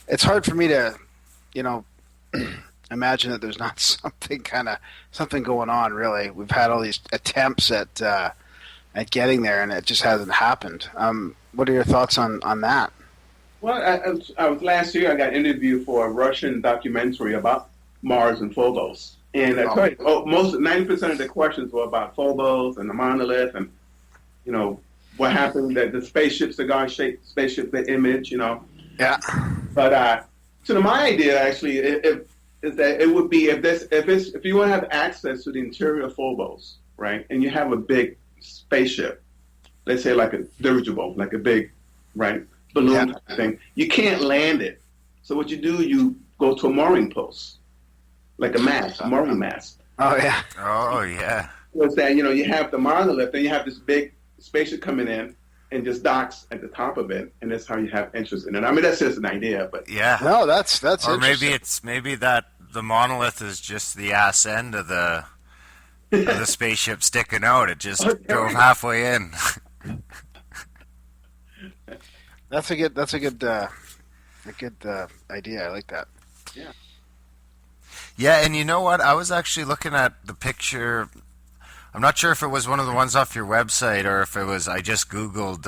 it's hard for me to, you know, imagine that there's not something going on. Really, we've had all these attempts at getting there, and it just hasn't happened. What are your thoughts on that? Well, I was last year. I got interviewed for a Russian documentary about Mars and Phobos, and I Oh, tell you, most 90% of the questions were about Phobos and the monolith, and you know what happened that the spaceships, the God-shaped spaceship, the image, yeah. But so my idea actually is that it would be if you want to have access to the interior of Phobos, right, and you have a big spaceship, let's say like a dirigible, like a big right Yeah. balloon type thing, you can't land it. So what you do, you go to a mooring post, like a mast, a mooring mast. Oh, yeah. Oh yeah. Was that you have the monolith, and you have this big spaceship coming in and just docks at the top of it, and that's how you have interest in it. I mean, that's just an idea, but Yeah. No, that's Or maybe interesting. maybe that the monolith is just the ass end of the spaceship sticking out. It just drove halfway in. That's a good idea. I like that. yeah, Yeah, and you know what? I was actually looking at the picture. I'm not sure if it was one of the ones off your website or if it was. I just Googled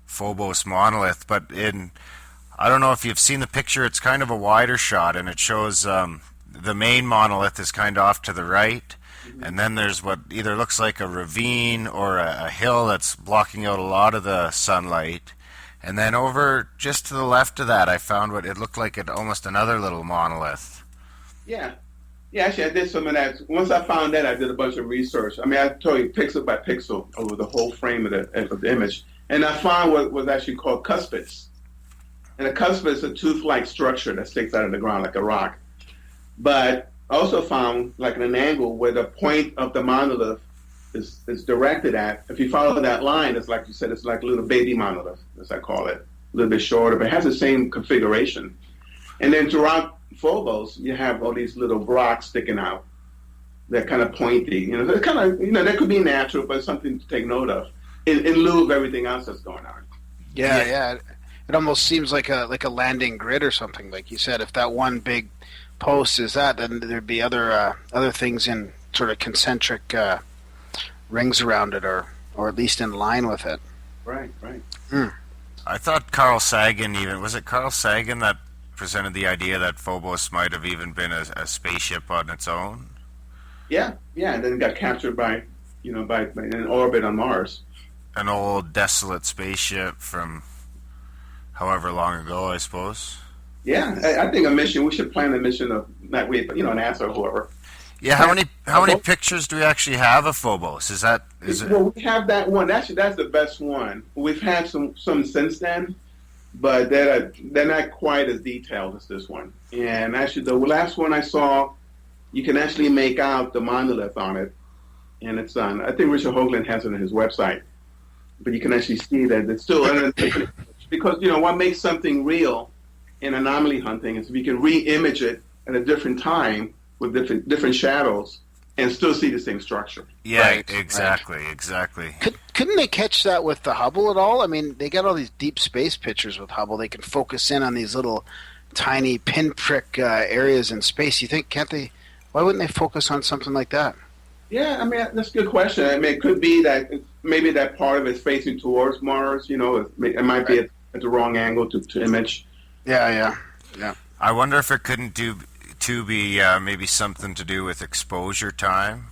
Phobos monolith, but I don't know if you've seen the picture. It's kind of a wider shot, and it shows the main monolith is kind of off to the right, and then there's what either looks like a ravine or a hill that's blocking out a lot of the sunlight. And then over just to the left of that, I found what it looked like almost another little monolith. yeah. Yeah, actually, I did some of that. Once I found that, I did a bunch of research. I mean, I told you pixel by pixel over the whole frame of the image. And I found what was actually called cuspids. And a cuspid is a tooth-like structure that sticks out of the ground like a rock. But I also found, like, an angle where the point of the monolith is directed at. If you follow that line, it's like you said, it's like a little baby monolith, as I call it. A little bit shorter, but it has the same configuration. And then throughout Phobos, you have all these little rocks sticking out. They're kind of pointy. They're kind of, that could be natural, but it's something to take note of in lieu of everything else that's going on. Yeah, Yeah, yeah. It almost seems like a landing grid or something. Like you said, if that one big post is that, then there'd be other things in sort of concentric rings around it, or at least in line with it. Right, right. Hmm. I thought Carl Sagan even was it Carl Sagan that presented the idea that Phobos might have even been a spaceship on its own. Yeah, yeah. And then it got captured by an orbit on Mars. An old desolate spaceship from however long ago, I suppose. Yeah, I think a mission. We should plan a mission of not we, but NASA or whoever. Yeah, how many pictures do we actually have of Phobos? Is it? Well, we have that one. Actually, that's the best one. We've had some since then, but they're not quite as detailed as this one. And actually, the last one I saw, you can actually make out the monolith on it, and it's on. I think Richard Hoagland has it on his website, but you can actually see that it's still because what makes something real in anomaly hunting is if you can re-image it at a different time with different shadows and still see the same structure. Yeah, Right, exactly. Couldn't they catch that with the Hubble at all? I mean, they got all these deep space pictures with Hubble. They can focus in on these little tiny pinprick areas in space. You think, can't they? Why wouldn't they focus on something like that? Yeah, I mean that's a good question. I mean, it could be that maybe that part of it is facing towards Mars. It might be at the wrong angle to image. Yeah. I wonder if it couldn't be maybe something to do with exposure time,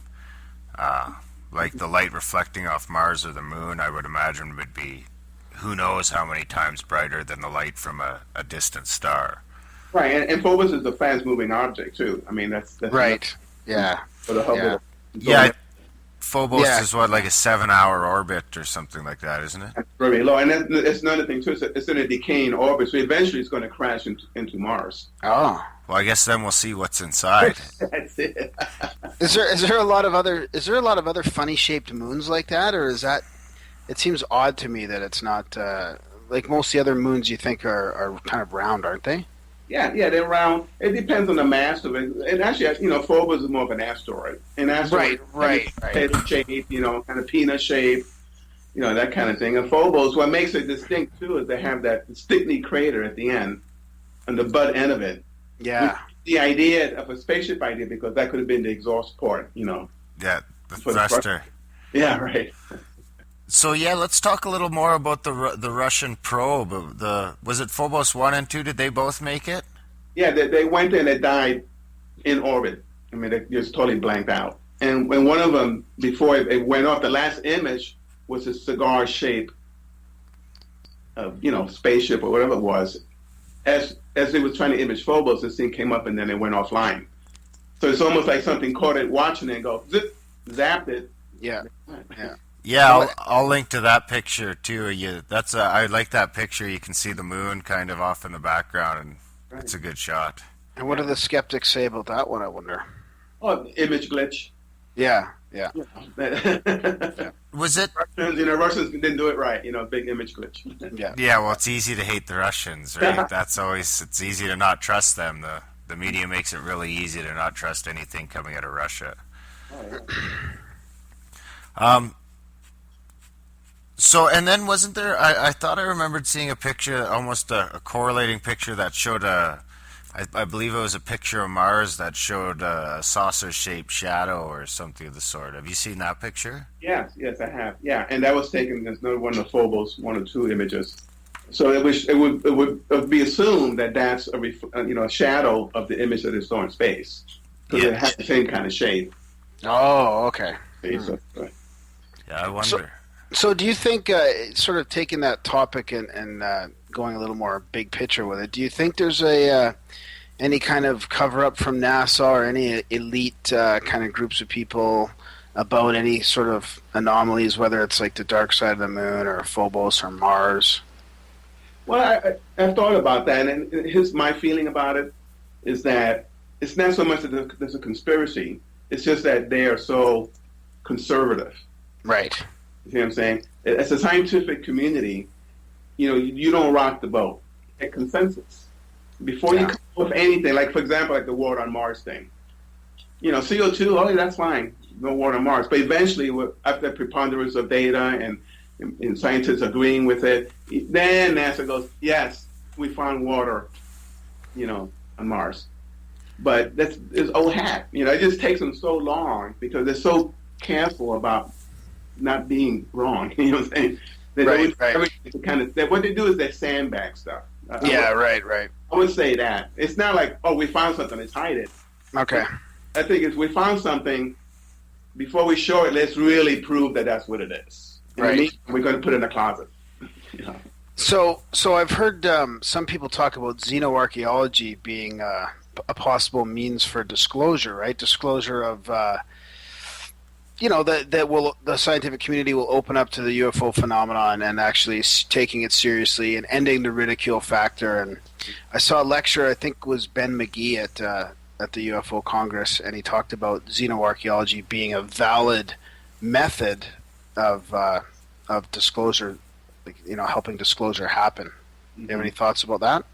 like the light reflecting off Mars or the Moon. I would imagine would be who knows how many times brighter than the light from a distant star. Right, and Phobos is a fast-moving object too. I mean, that's Right. Yeah. for the Hubble. Yeah. Yeah, Phobos Yeah. is what, like a 7-hour orbit or something like that, isn't it? That's very low, and it's another thing too. It's in a decaying orbit, so eventually it's going to crash into Mars. Oh. Well, I guess then we'll see what's inside. That's it. Is there a lot of other funny shaped moons like that, or is that? It seems odd to me that it's not like most of the other moons you think are kind of round, aren't they? Yeah, they're round. It depends on the mass of it. And actually, Phobos is more of an asteroid. An asteroid, Right. head shape, kind of peanut shape, that kind of thing. And Phobos, what makes it distinct too, is they have that Stickney crater at the end, on the butt end of it. Which Yeah. the idea of a spaceship idea because that could have been the exhaust port, Yeah, the for the thrust. thruster. Yeah, right. So yeah, let's talk a little more about the Russian probe. The was it Phobos 1 and 2? Did they both make it? Yeah, they went and they died in orbit. I mean, they just totally blanked out. And when one of them, before it went off, the last image was a cigar shape of, spaceship or whatever it was. As they was trying to image Phobos, this thing came up and then it went offline. So it's almost like something caught it watching it and go zip, zapped it. Yeah. Yeah. Yeah, Well, I'll link to that picture too. I like that picture. You can see the moon kind of off in the background, and it's Right. a good shot. and what do the skeptics say about that one? I wonder. Oh, image glitch. Yeah. Yeah. Was it? Russians didn't do it right. Big image glitch. Yeah. Yeah, well, it's easy to hate the Russians, right? It's easy to not trust them. The media makes it really easy to not trust anything coming out of Russia. Oh, yeah. Um, so, and then wasn't there? I thought I remembered seeing a picture, almost a correlating picture that showed I believe it was a picture of Mars that showed a saucer-shaped shadow or something of the sort. Have you seen that picture? Yes, I have. Yeah, and that was taken as another one of the Phobos 1 or 2 images. So it would be assumed that that's a shadow of the image that is saw in space because it Yeah. has the same kind of shape. Oh, okay. So, Yeah, I wonder. So, do you think, sort of taking that topic and going a little more big picture with it, do you think there's any kind of cover up from NASA or any elite kind of groups of people about any sort of anomalies, whether it's like the dark side of the moon or Phobos or Mars? well, I've thought about that, and my feeling about it is that it's not so much that there's a conspiracy; it's just that they are so conservative. Right. You see what I'm saying? As a scientific community, you don't rock the boat. Get consensus before you Yeah. come up with anything. Like for example, like the water on Mars thing. CO2. Oh, that's fine. No water on Mars. But eventually, after the preponderance of data and scientists agreeing with it, then NASA goes, yes, we found water. On Mars. But it's old hat. It just takes them so long because they're so careful about not being wrong. You know what I'm saying? They Right, right. what they do is they sandbag stuff. Yeah, right. I would say that it's not like, oh, we found something, let's hide it. Okay. I think it's we found something. Before we show it, let's really prove that that's what it is. Right. We're going to put it in the closet. So I've heard some people talk about xenoarchaeology being a possible means for disclosure, right? Disclosure of, that the scientific community will open up to the UFO phenomenon and actually taking it seriously and ending the ridicule factor. And I saw a lecture, I think it was Ben McGee at the UFO Congress, and he talked about xenoarchaeology being a valid method of disclosure, helping disclosure happen. Do you have any thoughts about that?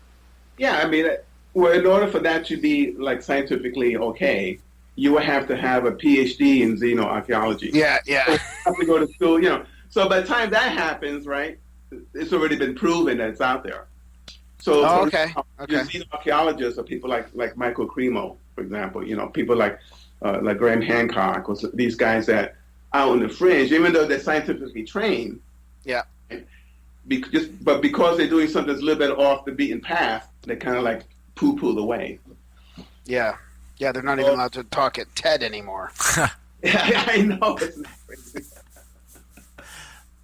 Yeah, I mean, well, in order for that to be like scientifically okay, you would have to have a PhD in xenoarchaeology. Yeah. You have to go to school, So by the time that happens, right, it's already been proven that it's out there. So, Okay. your xenoarchaeologists are people like Michael Cremo, for example. People like Graham Hancock, or these guys that out on the fringe, even though they're scientifically trained. Yeah. But because they're doing something that's a little bit off the beaten path, they kind of like poo-poo away. Yeah. Yeah, they're not even allowed to talk at TED anymore. Yeah, I know. Isn't that crazy?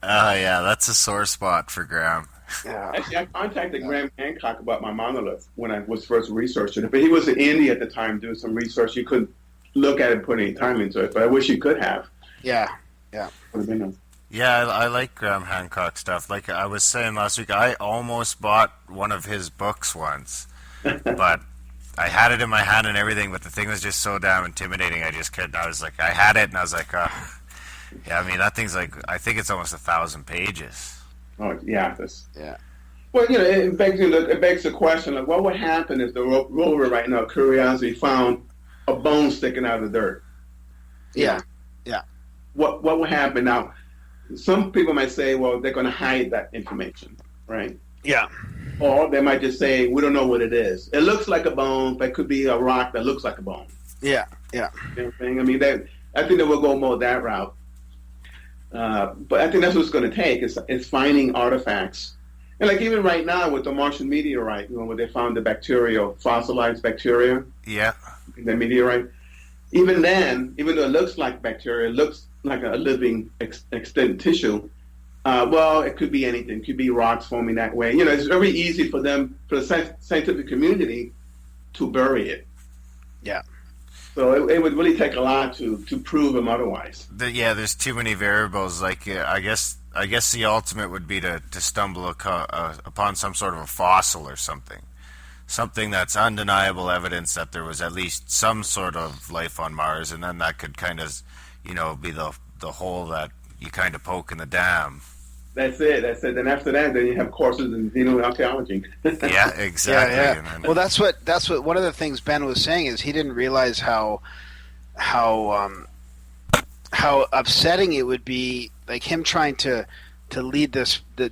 Yeah, that's a sore spot for Graham. Yeah. Actually, I contacted Graham Hancock about my monolith when I was first researching it, but he was in India at the time doing some research. You couldn't look at it and put any time into it, but I wish he could have. Yeah. Would have been Yeah, I like Graham Hancock stuff. Like I was saying last week, I almost bought one of his books once, but I had it in my hand and everything, but the thing was just so damn intimidating. I just couldn't. I was like, I had it, and I was like, yeah. I mean, that thing's like, I think it's almost 1,000 pages. Oh, yeah. Yeah. Well, it begs the question, like, what would happen if the rover right now, Curiosity, found a bone sticking out of the dirt? Yeah. What would happen now? Some people might say, well, they're going to hide that information, right? Yeah. Or they might just say, we don't know what it is. It looks like a bone, but it could be a rock that looks like a bone. Yeah, yeah, You know what I'm saying? I mean, I think that we'll go more that route. But I think that's what it's going to take is finding artifacts. And like even right now with the Martian meteorite, where they found the bacteria, fossilized bacteria Yeah. in the meteorite, even then, even though it looks like bacteria, it looks like a living extended tissue. Well, it could be anything. It could be rocks forming that way. It's very easy for the scientific community, to bury it. yeah. So it would really take a lot to prove them otherwise. There's too many variables. Like I guess the ultimate would be to stumble upon some sort of a fossil or something that's undeniable evidence that there was at least some sort of life on Mars, and then that could kind of, be the hole that you kind of poke in the dam. That's it. Then after that, then you have courses in xenoarchaeology. Yeah, exactly. Yeah, And yeah. then, Well, that's what one of the things Ben was saying is he didn't realize how upsetting it would be, like him trying to lead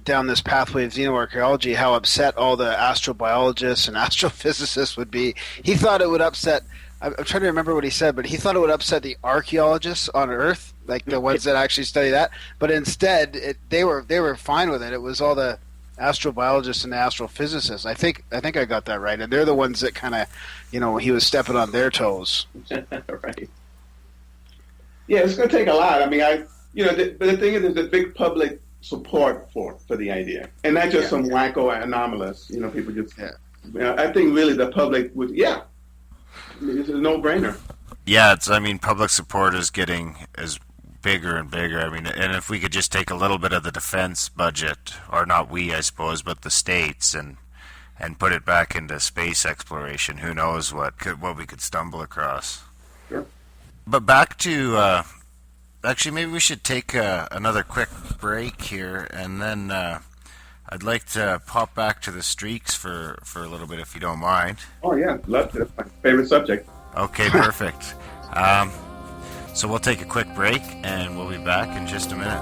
down this pathway of xenoarchaeology. How upset all the astrobiologists and astrophysicists would be. He thought it would upset. I'm trying to remember what he said, but he thought it would upset the archaeologists on Earth, like the ones that actually study that. But instead, they were fine with it. It was all the astrobiologists and the astrophysicists. I think I got that right, and they're the ones that kind of, he was stepping on their toes. Right. Yeah, it's going to take a lot. I mean, but the thing is, there's a big public support for the idea, and not just some wacko anomalous. People just. Yeah. I think really the public would. Yeah. I mean, it's a no-brainer. yeah, public support is getting bigger and bigger. I mean, and if we could just take a little bit of the defense budget, or not we, I suppose, but the states, and put it back into space exploration, who knows what we could stumble across. Sure. But back to actually, maybe we should take another quick break here, and then I'd like to pop back to the streaks for a little bit, if you don't mind. Oh yeah, love to. That's my favorite subject. Okay, perfect. So we'll take a quick break, and we'll be back in just a minute.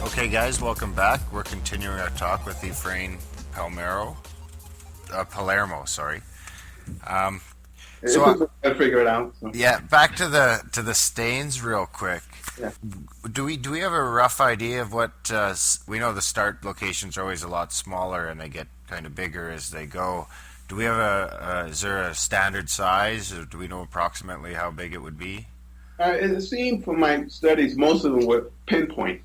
Okay, guys, welcome back. We're continuing our talk with Efrain Palermo. Sorry. So I figure it out. So. Yeah, back to the stains real quick. Yeah. Do we have a rough idea of what we know? The start locations are always a lot smaller, and they get kind of bigger as they go. Do we have is there a standard size, or do we know approximately how big it would be? It seemed from my studies, most of them were pinpoint.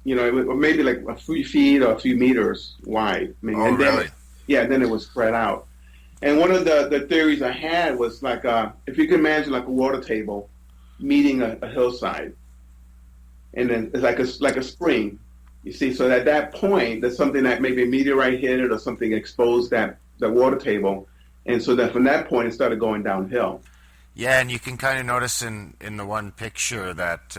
Maybe like a few feet or a few meters wide. I mean, Really? Then it was spread out. And one of the theories I had was like, if you can imagine like a water table meeting a hillside, and then it's like a spring, you see. So at that point, there's something that maybe a meteorite hit it or something exposed the water table, and so that from that point it started going downhill. Yeah, and you can kind of notice in the one picture that